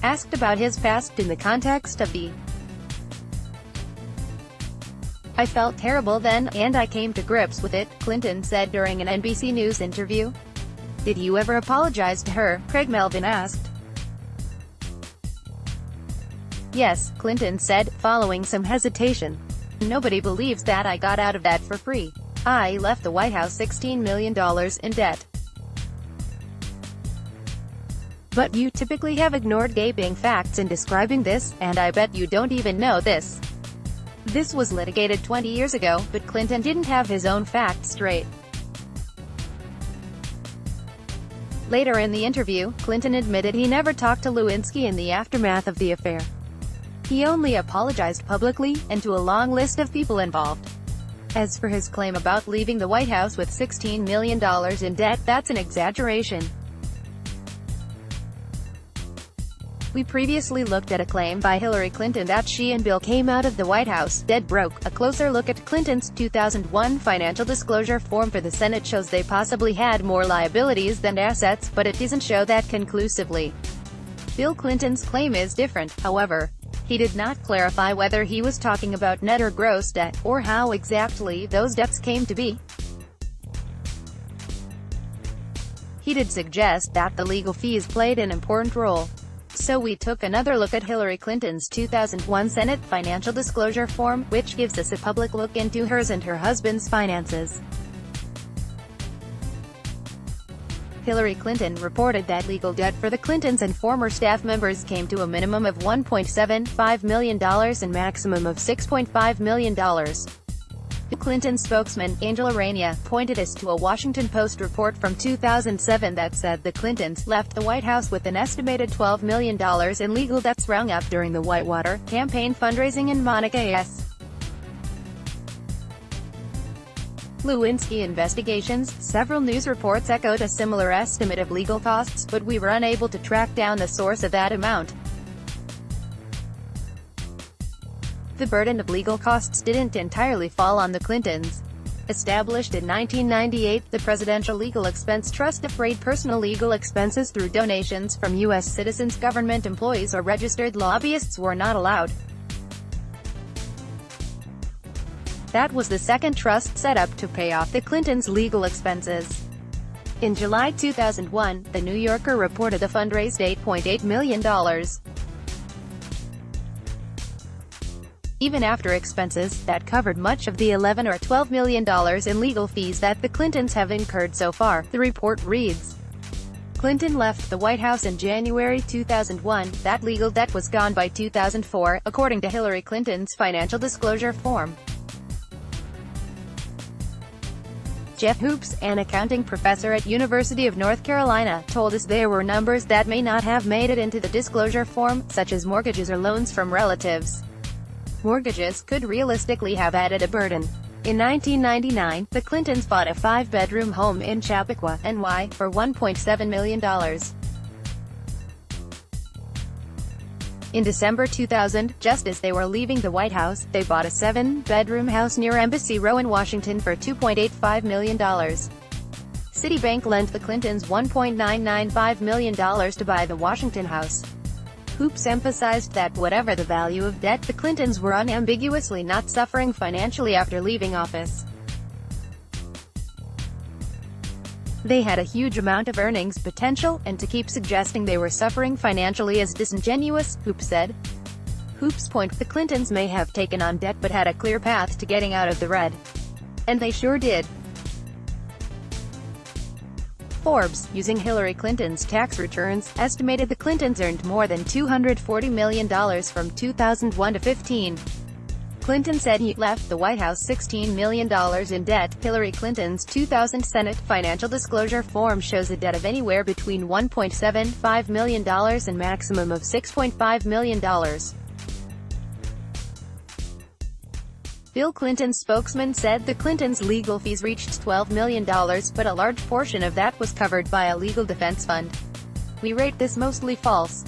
Asked about his past in the context of the "I felt terrible then, and I came to grips with it," Clinton said during an NBC News interview. "Did you ever apologize to her?" Craig Melvin asked. "Yes," Clinton said, following some hesitation. "Nobody believes that I got out of that for free. I left the White House $16 million in debt. But you typically have ignored gaping facts in describing this, and I bet you don't even know this." This was litigated 20 years ago, but Clinton didn't have his own facts straight. Later in the interview, Clinton admitted he never talked to Lewinsky in the aftermath of the affair. He only apologized publicly, and to a long list of people involved. As for his claim about leaving the White House with $16 million in debt, that's an exaggeration. We previously looked at a claim by Hillary Clinton that she and Bill came out of the White House dead broke. A closer look at Clinton's 2001 financial disclosure form for the Senate shows they possibly had more liabilities than assets, but it doesn't show that conclusively. Bill Clinton's claim is different, however. He did not clarify whether he was talking about net or gross debt, or how exactly those debts came to be. He did suggest that the legal fees played an important role. So we took another look at Hillary Clinton's 2001 Senate financial disclosure form, which gives us a public look into hers and her husband's finances. Hillary Clinton reported that legal debt for the Clintons and former staff members came to a minimum of $1.75 million and maximum of $6.5 million. Clinton spokesman, Angela Rainey, pointed us to a Washington Post report from 2007 that said the Clintons left the White House with an estimated $12 million in legal debts sprung up during the Whitewater campaign fundraising and Monica Lewinsky investigations. Several news reports echoed a similar estimate of legal costs, but we were unable to track down the source of that amount. The burden of legal costs didn't entirely fall on the Clintons. Established in 1998, the Presidential Legal Expense Trust defrayed personal legal expenses through donations from U.S. citizens. Government employees or registered lobbyists were not allowed. That was the second trust set up to pay off the Clintons' legal expenses. In July 2001, The New Yorker reported the fund raised $8.8 million. Even after expenses that covered much of the $11 or $12 million in legal fees that the Clintons have incurred so far, the report reads. Clinton left the White House in January 2001. That legal debt was gone by 2004, according to Hillary Clinton's financial disclosure form. Jeff Hoops, an accounting professor at University of North Carolina, told us there were numbers that may not have made it into the disclosure form, such as mortgages or loans from relatives. Mortgages could realistically have added a burden. In 1999, the Clintons bought a 5-bedroom home in Chappaqua, NY, for $1.7 million. In December 2000, just as they were leaving the White House, they bought a 7-bedroom house near Embassy Row in Washington for $2.85 million. Citibank lent the Clintons $1.995 million to buy the Washington house. Hoops emphasized that whatever the value of debt, the Clintons were unambiguously not suffering financially after leaving office. They had a huge amount of earnings potential, and to keep suggesting they were suffering financially is disingenuous, Hoops said. Hoops' point: the Clintons may have taken on debt but had a clear path to getting out of the red. And they sure did. Forbes, using Hillary Clinton's tax returns, estimated the Clintons earned more than $240 million from 2001 to 15. Clinton said he left the White House $16 million in debt. Hillary Clinton's 2000 Senate financial disclosure form shows a debt of anywhere between $1.75 million and maximum of $6.5 million. Bill Clinton's spokesman said the Clintons' legal fees reached $12 million, but a large portion of that was covered by a legal defense fund. We rate this mostly false.